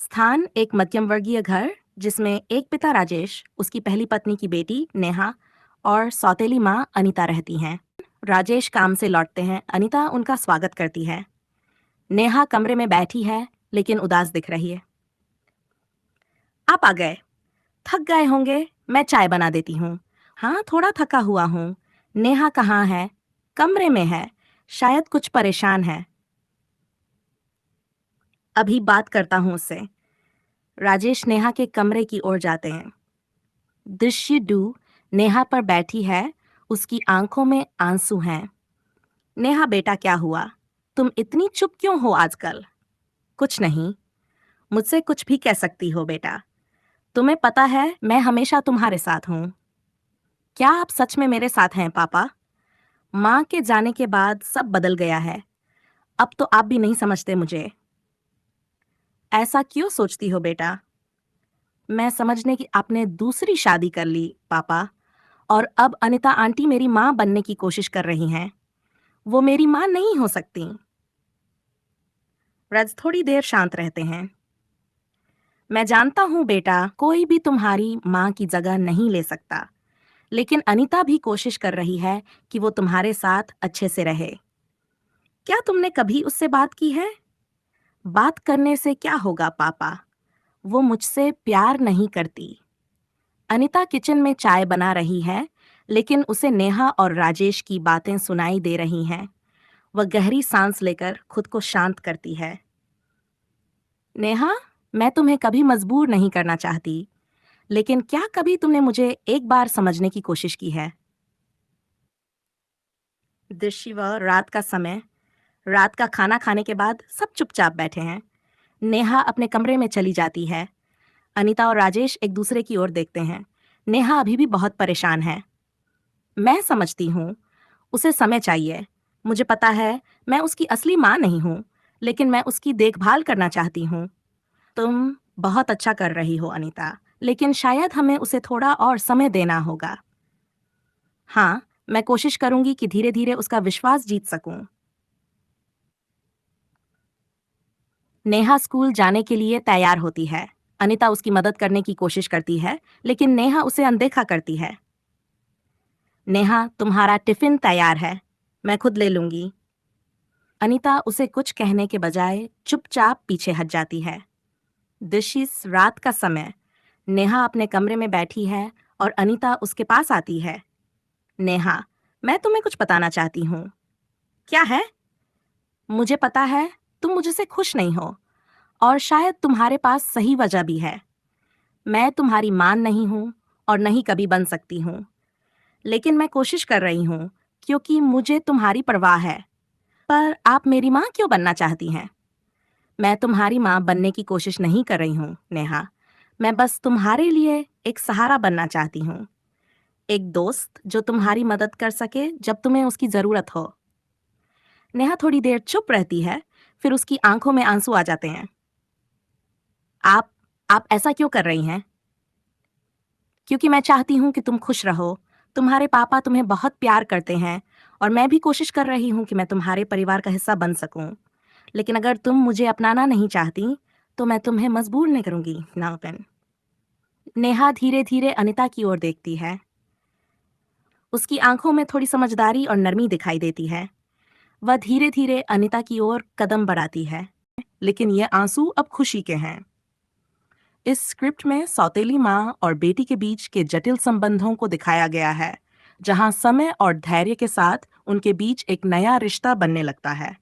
स्थान एक मध्यम वर्गीय घर जिसमें एक पिता राजेश, उसकी पहली पत्नी की बेटी नेहा और सौतेली माँ अनीता रहती हैं। राजेश काम से लौटते हैं, अनीता उनका स्वागत करती है। नेहा कमरे में बैठी है लेकिन उदास दिख रही है। आप आ गए, थक गए होंगे, मैं चाय बना देती हूँ। हाँ, थोड़ा थका हुआ हूँ। नेहा कहाँ है? कमरे में है, शायद कुछ परेशान है। अभी बात करता हूँ उससे। राजेश नेहा के कमरे की ओर जाते हैं। दृश्य 2 नेहा पर बैठी है, उसकी आंखों में आंसू हैं। नेहा बेटा क्या हुआ? तुम इतनी चुप क्यों हो आजकल? कुछ नहीं, मुझसे कुछ भी कह सकती हो बेटा। तुम्हें पता है मैं हमेशा तुम्हारे साथ हूँ। क्या आप सच में मेरे साथ हैं पापा? माँ के जाने के बाद सब बदल गया है। अब तो आप भी नहीं समझते मुझे। ऐसा क्यों सोचती हो बेटा? मैं समझने की आपने दूसरी शादी कर ली पापा, और अब अनिता आंटी मेरी माँ बनने की कोशिश कर रही हैं। वो मेरी माँ नहीं हो सकती। रज थोड़ी देर शांत रहते हैं। मैं जानता हूँ बेटा, कोई भी तुम्हारी माँ की जगह नहीं ले सकता, लेकिन अनीता भी कोशिश कर रही है कि वो तुम्हारे साथ अच्छे से रहे। क्या तुमने कभी उससे बात की है? बात करने से क्या होगा पापा? वो मुझसे प्यार नहीं करती। अनीता किचन में चाय बना रही है, लेकिन उसे नेहा और राजेश की बातें सुनाई दे रही हैं। वह गहरी सांस लेकर खुद को शांत करती है। नेहा, मैं तुम्हें कभी मजबूर नहीं करना चाहती, लेकिन क्या कभी तुमने मुझे एक बार समझने की कोशिश की है? दृश्य व रात का समय। रात का खाना खाने के बाद सब चुपचाप बैठे हैं। नेहा अपने कमरे में चली जाती है। अनीता और राजेश एक दूसरे की ओर देखते हैं। नेहा अभी भी बहुत परेशान है। मैं समझती हूँ, उसे समय चाहिए। मुझे पता है मैं उसकी असली माँ नहीं हूँ, लेकिन मैं उसकी देखभाल करना चाहती हूँ। तुम बहुत अच्छा कर रही हो अनीता, लेकिन शायद हमें उसे थोड़ा और समय देना होगा। हाँ, मैं कोशिश करूंगी कि धीरे धीरे उसका विश्वास जीत सकूं। नेहा स्कूल जाने के लिए तैयार होती है। अनीता उसकी मदद करने की कोशिश करती है, लेकिन नेहा उसे अनदेखा करती है। नेहा, तुम्हारा टिफिन तैयार है, मैं खुद ले लूंगी। अनीता उसे कुछ कहने के बजाय चुपचाप पीछे हट जाती है। दिशिस रात का समय। नेहा अपने कमरे में बैठी है और अनीता उसके पास आती है। नेहा, मैं तुम्हें कुछ बताना चाहती हूँ। क्या है? मुझे पता है तुम मुझसे खुश नहीं हो, और शायद तुम्हारे पास सही वजह भी है। मैं तुम्हारी मां नहीं हूं और नहीं कभी बन सकती हूं, लेकिन मैं कोशिश कर रही हूं क्योंकि मुझे तुम्हारी परवाह है। पर आप मेरी मां क्यों बनना चाहती हैं? मैं तुम्हारी मां बनने की कोशिश नहीं कर रही हूं नेहा। मैं बस तुम्हारे लिए एक सहारा बनना चाहती हूँ, एक दोस्त जो तुम्हारी मदद कर सके जब तुम्हें उसकी जरूरत हो। नेहा थोड़ी देर चुप रहती है, फिर उसकी आंखों में आंसू आ जाते हैं। आप आप ऐसा क्यों कर रही हैं? क्योंकि मैं चाहती हूँ कि तुम खुश रहो। तुम्हारे पापा तुम्हें बहुत प्यार करते हैं, और मैं भी कोशिश कर रही हूँ कि मैं तुम्हारे परिवार का हिस्सा बन सकूं। लेकिन अगर तुम मुझे अपनाना नहीं चाहती, तो मैं तुम्हें मजबूर नहीं करूंगी नागपन। नेहा धीरे धीरे अनिता की ओर देखती है। उसकी आंखों में थोड़ी समझदारी और नरमी दिखाई देती है। वह धीरे धीरे अनिता की ओर कदम बढ़ाती है, लेकिन ये आंसू अब खुशी के हैं। इस स्क्रिप्ट में सौतेली माँ और बेटी के बीच के जटिल संबंधों को दिखाया गया है, जहां समय और धैर्य के साथ उनके बीच एक नया रिश्ता बनने लगता है।